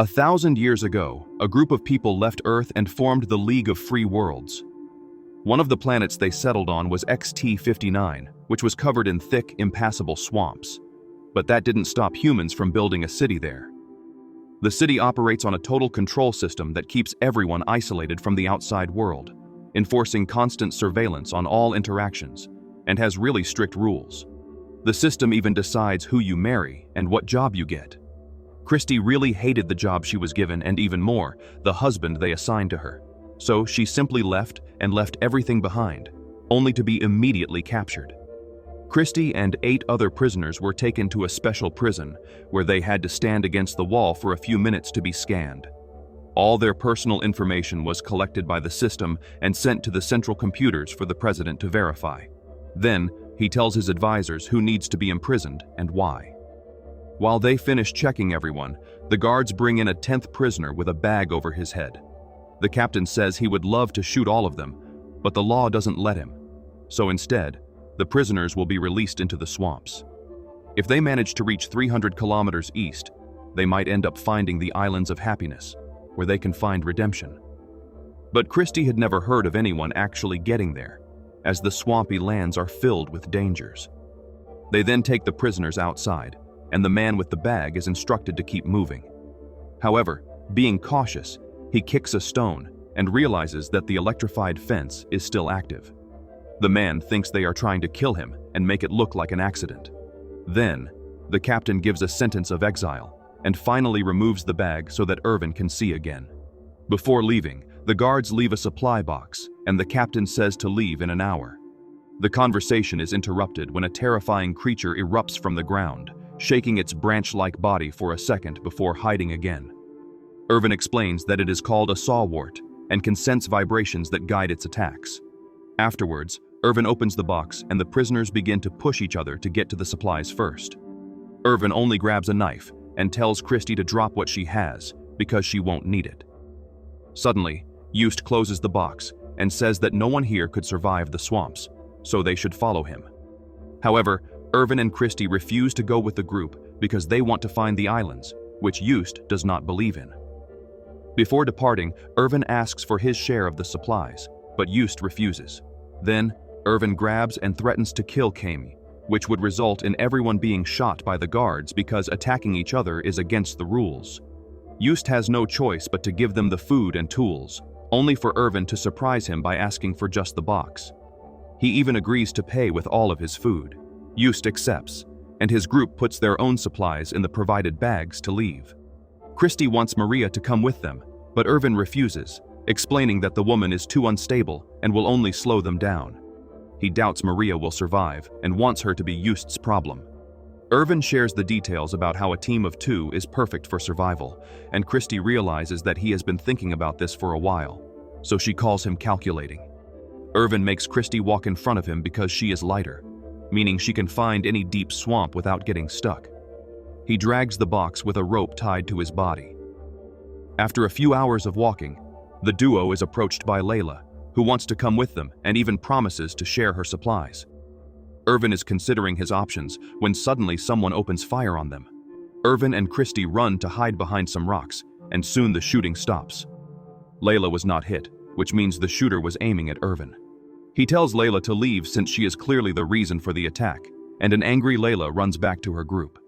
1,000 years ago, a group of people left Earth and formed the League of Free Worlds. One of the planets they settled on was XT-59, which was covered in thick, impassable swamps. But that didn't stop humans from building a city there. The city operates on a total control system that keeps everyone isolated from the outside world, enforcing constant surveillance on all interactions, and has really strict rules. The system even decides who you marry and what job you get. Christy really hated the job she was given and even more, the husband they assigned to her. So she simply left everything behind, only to be immediately captured. Christy and 8 other prisoners were taken to a special prison where they had to stand against the wall for a few minutes to be scanned. All their personal information was collected by the system and sent to the central computers for the president to verify. Then, he tells his advisors who needs to be imprisoned and why. While they finish checking everyone, the guards bring in a 10th prisoner with a bag over his head. The captain says he would love to shoot all of them, but the law doesn't let him. So instead, the prisoners will be released into the swamps. If they manage to reach 300 kilometers east, they might end up finding the Islands of Happiness, where they can find redemption. But Christy had never heard of anyone actually getting there, as the swampy lands are filled with dangers. They then take the prisoners outside, and the man with the bag is instructed to keep moving. However, being cautious, he kicks a stone and realizes that the electrified fence is still active. The man thinks they are trying to kill him and make it look like an accident. Then, the captain gives a sentence of exile and finally removes the bag so that Irvin can see again. Before leaving, the guards leave a supply box, and the captain says to leave in an hour. The conversation is interrupted when a terrifying creature erupts from the ground, shaking its branch-like body for a second before hiding again. Irvin explains that it is called a wart and can sense vibrations that guide its attacks. Afterwards, Irvin opens the box and the prisoners begin to push each other to get to the supplies first. Irvin only grabs a knife and tells Christy to drop what she has because she won't need it. Suddenly, Just closes the box and says that no one here could survive the swamps, so they should follow him. However, Irvin and Christy refuse to go with the group because they want to find the islands, which Just does not believe in. Before departing, Irvin asks for his share of the supplies, but Just refuses. Then, Irvin grabs and threatens to kill Kami, which would result in everyone being shot by the guards because attacking each other is against the rules. Just has no choice but to give them the food and tools, only for Irvin to surprise him by asking for just the box. He even agrees to pay with all of his food. Just accepts, and his group puts their own supplies in the provided bags to leave. Christy wants Maria to come with them, but Irvin refuses, explaining that the woman is too unstable and will only slow them down. He doubts Maria will survive and wants her to be Just's problem. Irvin shares the details about how a team of 2 is perfect for survival, and Christy realizes that he has been thinking about this for a while, so she calls him calculating. Irvin makes Christy walk in front of him because she is lighter, meaning she can find any deep swamp without getting stuck. He drags the box with a rope tied to his body. After a few hours of walking, the duo is approached by Layla, who wants to come with them and even promises to share her supplies. Irvin is considering his options when suddenly someone opens fire on them. Irvin and Christy run to hide behind some rocks, and soon the shooting stops. Layla was not hit, which means the shooter was aiming at Irvin. He tells Layla to leave since she is clearly the reason for the attack, and an angry Layla runs back to her group.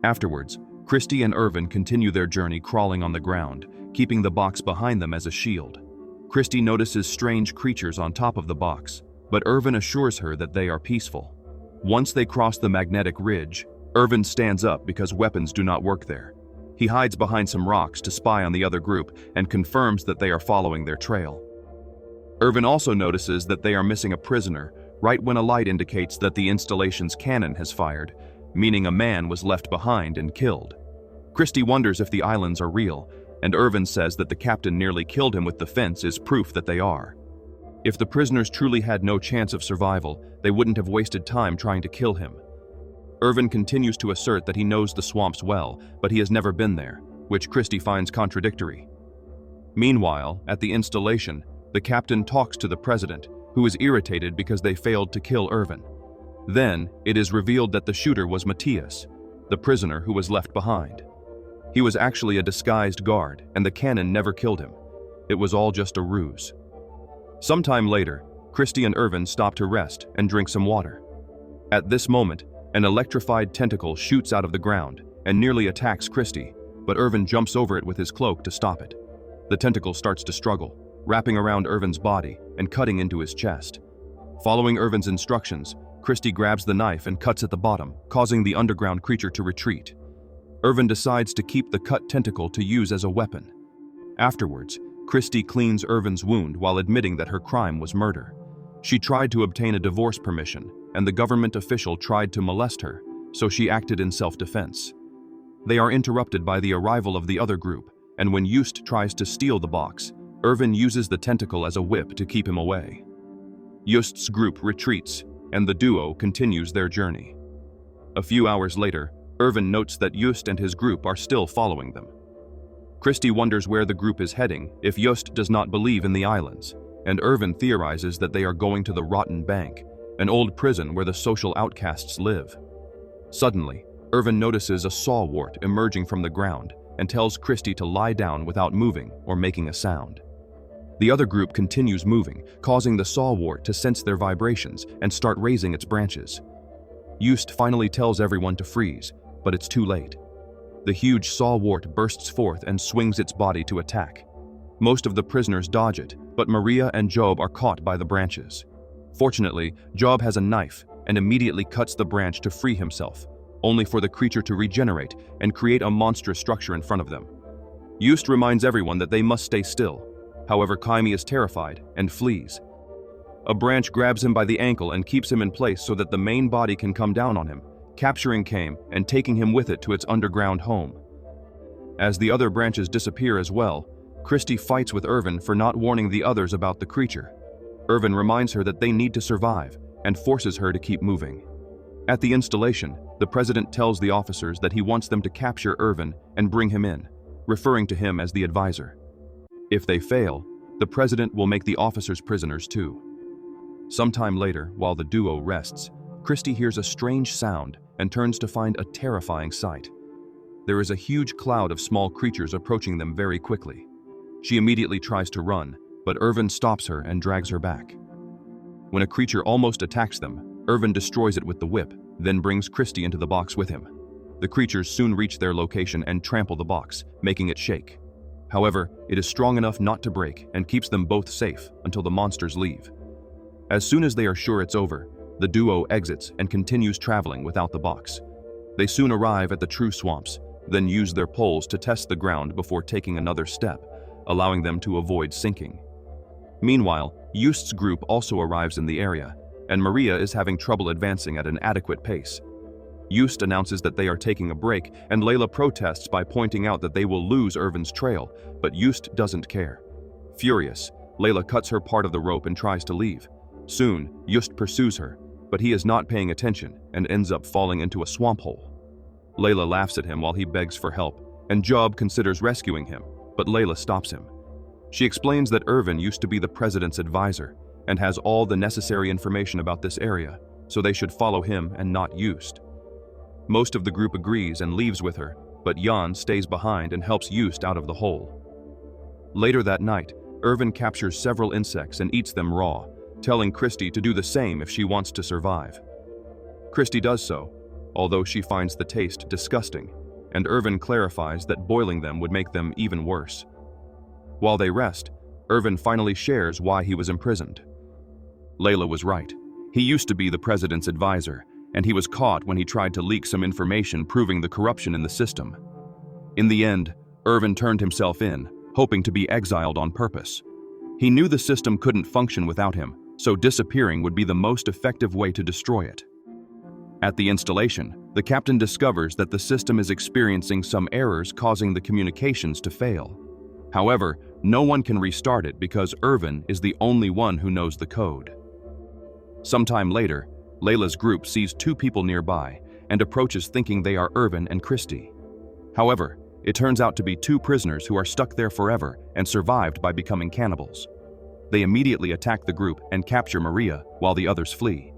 Afterwards, Christy and Irvin continue their journey crawling on the ground, keeping the box behind them as a shield. Christy notices strange creatures on top of the box, but Irvin assures her that they are peaceful. Once they cross the magnetic ridge, Irvin stands up because weapons do not work there. He hides behind some rocks to spy on the other group and confirms that they are following their trail. Irvin also notices that they are missing a prisoner right when a light indicates that the installation's cannon has fired, meaning a man was left behind and killed. Christy wonders if the islands are real, and Irvin says that the captain nearly killed him with the fence is proof that they are. If the prisoners truly had no chance of survival, they wouldn't have wasted time trying to kill him. Irvin continues to assert that he knows the swamps well, but he has never been there, which Christy finds contradictory. Meanwhile, at the installation, the captain talks to the president, who is irritated because they failed to kill Irvin. Then, it is revealed that the shooter was Matthias, the prisoner who was left behind. He was actually a disguised guard, and the cannon never killed him. It was all just a ruse. Sometime later, Christy and Irvin stop to rest and drink some water. At this moment, an electrified tentacle shoots out of the ground and nearly attacks Christy, but Irvin jumps over it with his cloak to stop it. The tentacle starts to struggle, wrapping around Irvin's body and cutting into his chest. Following Irvin's instructions, Christy grabs the knife and cuts at the bottom, causing the underground creature to retreat. Irvin decides to keep the cut tentacle to use as a weapon. Afterwards, Christy cleans Irvin's wound while admitting that her crime was murder. She tried to obtain a divorce permission, and the government official tried to molest her, so she acted in self-defense. They are interrupted by the arrival of the other group, and when Just tries to steal the box, Irvin uses the tentacle as a whip to keep him away. Just's group retreats, and the duo continues their journey. A few hours later, Irvin notes that Just and his group are still following them. Christy wonders where the group is heading if Just does not believe in the islands, and Irvin theorizes that they are going to the Rotten Bank, an old prison where the social outcasts live. Suddenly, Irvin notices a saw wart emerging from the ground and tells Christy to lie down without moving or making a sound. The other group continues moving, causing the saw wart to sense their vibrations and start raising its branches. Just finally tells everyone to freeze, but it's too late. The huge saw wart bursts forth and swings its body to attack. Most of the prisoners dodge it, but Maria and Job are caught by the branches. Fortunately, Job has a knife and immediately cuts the branch to free himself, only for the creature to regenerate and create a monstrous structure in front of them. Just reminds everyone that they must stay still. However, Kaimi is terrified and flees. A branch grabs him by the ankle and keeps him in place so that the main body can come down on him, capturing Kaim and taking him with it to its underground home. As the other branches disappear as well, Christy fights with Irvin for not warning the others about the creature. Irvin reminds her that they need to survive and forces her to keep moving. At the installation, the president tells the officers that he wants them to capture Irvin and bring him in, referring to him as the advisor. If they fail, the president will make the officers prisoners too. Sometime later, while the duo rests, Christy hears a strange sound and turns to find a terrifying sight. There is a huge cloud of small creatures approaching them very quickly. She immediately tries to run, but Irvin stops her and drags her back. When a creature almost attacks them, Irvin destroys it with the whip, then brings Christy into the box with him. The creatures soon reach their location and trample the box, making it shake. However, it is strong enough not to break and keeps them both safe until the monsters leave. As soon as they are sure it's over, the duo exits and continues traveling without the box. They soon arrive at the true swamps, then use their poles to test the ground before taking another step, allowing them to avoid sinking. Meanwhile, Just's group also arrives in the area, and Maria is having trouble advancing at an adequate pace. Just announces that they are taking a break, and Layla protests by pointing out that they will lose Irvin's trail, but Just doesn't care. Furious, Layla cuts her part of the rope and tries to leave. Soon, Just pursues her, but he is not paying attention and ends up falling into a swamp hole. Layla laughs at him while he begs for help, and Job considers rescuing him, but Layla stops him. She explains that Irvin used to be the president's advisor and has all the necessary information about this area, so they should follow him and not Just. Most of the group agrees and leaves with her, but Jan stays behind and helps Just out of the hole. Later that night, Irvin captures several insects and eats them raw, telling Christy to do the same if she wants to survive. Christy does so, although she finds the taste disgusting, and Irvin clarifies that boiling them would make them even worse. While they rest, Irvin finally shares why he was imprisoned. Layla was right. He used to be the president's advisor, and he was caught when he tried to leak some information proving the corruption in the system. In the end, Irvin turned himself in, hoping to be exiled on purpose. He knew the system couldn't function without him, so disappearing would be the most effective way to destroy it. At the installation, the captain discovers that the system is experiencing some errors causing the communications to fail. However, no one can restart it because Irvin is the only one who knows the code. Sometime later, Layla's group sees two people nearby and approaches thinking they are Irvin and Christy. However, it turns out to be two prisoners who are stuck there forever and survived by becoming cannibals. They immediately attack the group and capture Maria while the others flee.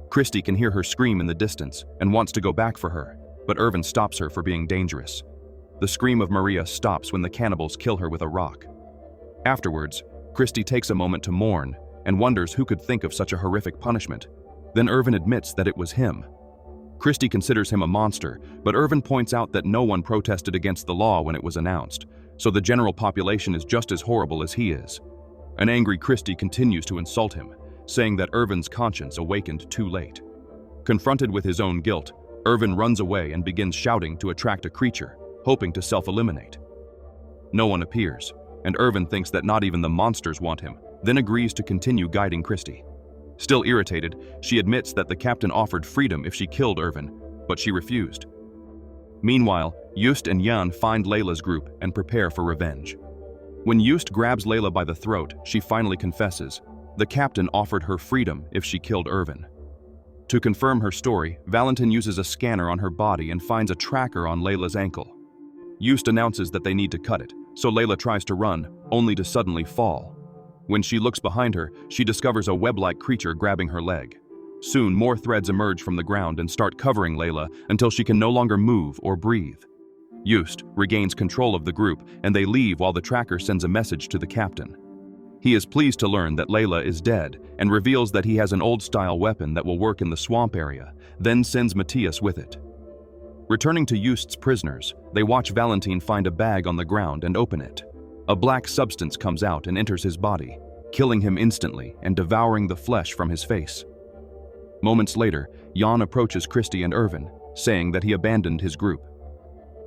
Christy can hear her scream in the distance and wants to go back for her, but Irvin stops her for being dangerous. The scream of Maria stops when the cannibals kill her with a rock. Afterwards, Christy takes a moment to mourn and wonders who could think of such a horrific punishment. Then Irvin admits that it was him. Christy considers him a monster, but Irvin points out that no one protested against the law when it was announced, so the general population is just as horrible as he is. An angry Christy continues to insult him, saying that Irvin's conscience awakened too late. Confronted with his own guilt, Irvin runs away and begins shouting to attract a creature, hoping to self-eliminate. No one appears, and Irvin thinks that not even the monsters want him, then agrees to continue guiding Christy. Still irritated, she admits that the captain offered freedom if she killed Irvin, but she refused. Meanwhile, Just and Jan find Layla's group and prepare for revenge. When Just grabs Layla by the throat, she finally confesses. The captain offered her freedom if she killed Irvin. To confirm her story, Valentin uses a scanner on her body and finds a tracker on Layla's ankle. Just announces that they need to cut it, so Layla tries to run, only to suddenly fall. When she looks behind her, she discovers a web-like creature grabbing her leg. Soon, more threads emerge from the ground and start covering Layla until she can no longer move or breathe. Just regains control of the group, and they leave while the tracker sends a message to the captain. He is pleased to learn that Layla is dead and reveals that he has an old-style weapon that will work in the swamp area, then sends Matthias with it. Returning to Just's prisoners, they watch Valentin find a bag on the ground and open it. A black substance comes out and enters his body, killing him instantly and devouring the flesh from his face. Moments later, Jan approaches Christy and Irvin, saying that he abandoned his group.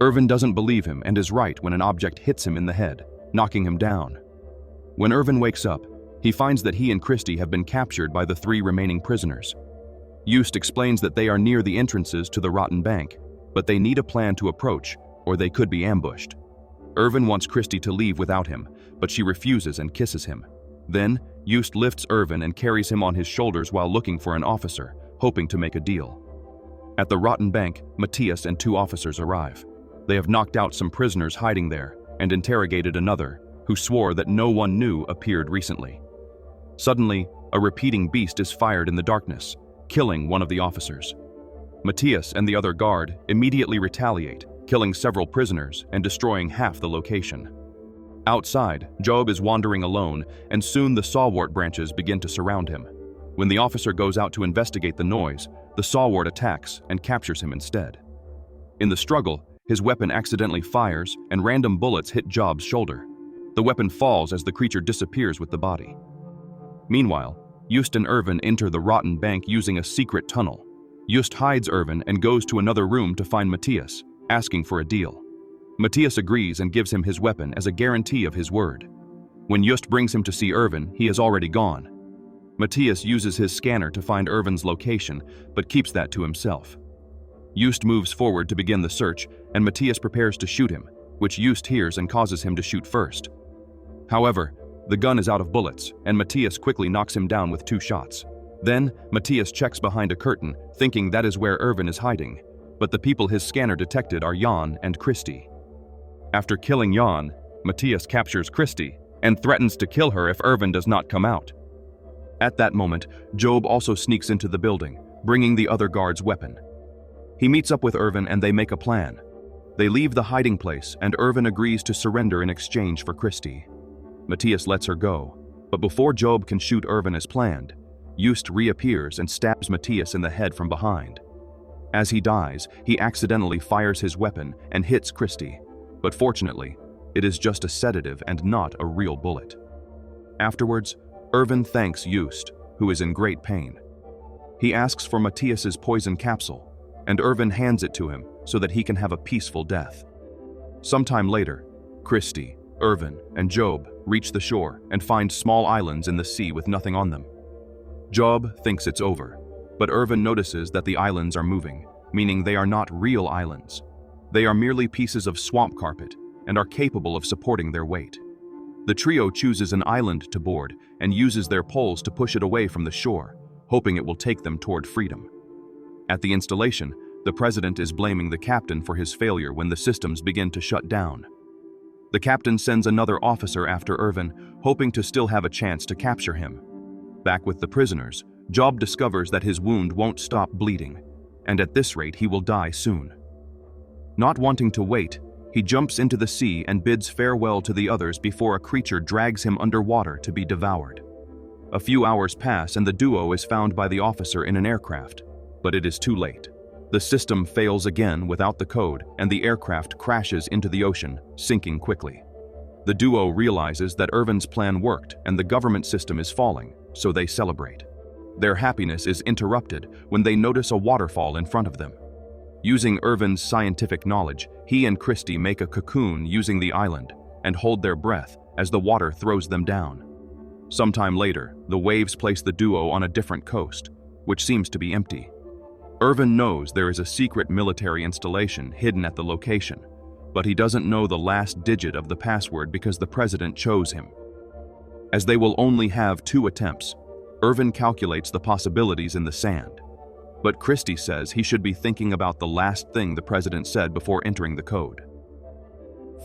Irvin doesn't believe him and is right when an object hits him in the head, knocking him down. When Irvin wakes up, he finds that he and Christy have been captured by the 3 remaining prisoners. Just explains that they are near the entrances to the rotten bank, but they need a plan to approach, or they could be ambushed. Irvin wants Christy to leave without him, but she refuses and kisses him. Then, Just lifts Irvin and carries him on his shoulders while looking for an officer, hoping to make a deal. At the rotten bank, Matthias and 2 officers arrive. They have knocked out some prisoners hiding there and interrogated another, who swore that no one new appeared recently. Suddenly, a repeating beast is fired in the darkness, killing one of the officers. Matthias and the other guard immediately retaliate, killing several prisoners and destroying half the location. Outside, Job is wandering alone, and soon the sawwort branches begin to surround him. When the officer goes out to investigate the noise, the sawwort attacks and captures him instead. In the struggle, his weapon accidentally fires and random bullets hit Job's shoulder. The weapon falls as the creature disappears with the body. Meanwhile, Just and Irvin enter the rotten bank using a secret tunnel. Just hides Irvin and goes to another room to find Matthias, asking for a deal. Matthias agrees and gives him his weapon as a guarantee of his word. When Just brings him to see Irvin, he is already gone. Matthias uses his scanner to find Irvin's location, but keeps that to himself. Just moves forward to begin the search, and Matthias prepares to shoot him, which Just hears and causes him to shoot first. However, the gun is out of bullets, and Matthias quickly knocks him down with 2 shots. Then, Matthias checks behind a curtain, thinking that is where Irvin is hiding, but the people his scanner detected are Jan and Christy. After killing Jan, Matthias captures Christy and threatens to kill her if Irvin does not come out. At that moment, Job also sneaks into the building, bringing the other guard's weapon. He meets up with Irvin and they make a plan. They leave the hiding place and Irvin agrees to surrender in exchange for Christy. Matthias lets her go, but before Job can shoot Irvin as planned, Just reappears and stabs Matthias in the head from behind. As he dies, he accidentally fires his weapon and hits Christy, but fortunately, it is just a sedative and not a real bullet. Afterwards, Irvin thanks Just, who is in great pain. He asks for Matthias's poison capsule, and Irvin hands it to him so that he can have a peaceful death. Sometime later, Christy, Irvin, and Job reach the shore and find small islands in the sea with nothing on them. Job thinks it's over, but Irvin notices that the islands are moving, meaning they are not real islands. They are merely pieces of swamp carpet and are capable of supporting their weight. The trio chooses an island to board and uses their poles to push it away from the shore, hoping it will take them toward freedom. At the installation, the president is blaming the captain for his failure when the systems begin to shut down. The captain sends another officer after Irvin, hoping to still have a chance to capture him. Back with the prisoners, Job discovers that his wound won't stop bleeding, and at this rate he will die soon. Not wanting to wait, He jumps into the sea and bids farewell to the others before a creature drags him underwater to be devoured. A few hours pass and the duo is found by the officer in an aircraft, but it is too late. The system fails again without the code, and the aircraft crashes into the ocean, sinking quickly. The duo realizes that Irvin's plan worked and the government system is falling, so they celebrate. Their happiness is interrupted when they notice a waterfall in front of them. Using Irvin's scientific knowledge, he and Christy make a cocoon using the island and hold their breath as the water throws them down. Sometime later, the waves place the duo on a different coast, which seems to be empty. Irvin knows there is a secret military installation hidden at the location, but he doesn't know the last digit of the password because the president chose him. As they will only have 2 attempts, Irvin calculates the possibilities in the sand. But Christy says he should be thinking about the last thing the president said before entering the code.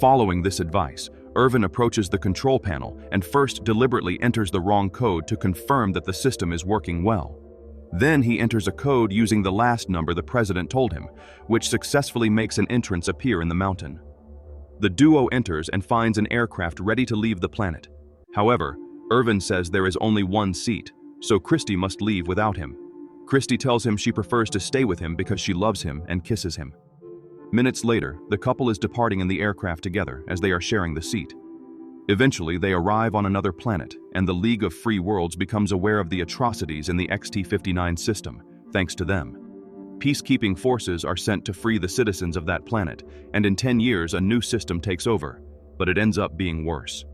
Following this advice, Irvin approaches the control panel and first deliberately enters the wrong code to confirm that the system is working well. Then he enters a code using the last number the president told him, which successfully makes an entrance appear in the mountain. The duo enters and finds an aircraft ready to leave the planet. However, Irvin says there is only 1 seat, so Christy must leave without him. Christy tells him she prefers to stay with him because she loves him and kisses him. Minutes later, the couple is departing in the aircraft together as they are sharing the seat. Eventually, they arrive on another planet, and the League of Free Worlds becomes aware of the atrocities in the XT-59 system, thanks to them. Peacekeeping forces are sent to free the citizens of that planet, and in 10 years a new system takes over, but it ends up being worse.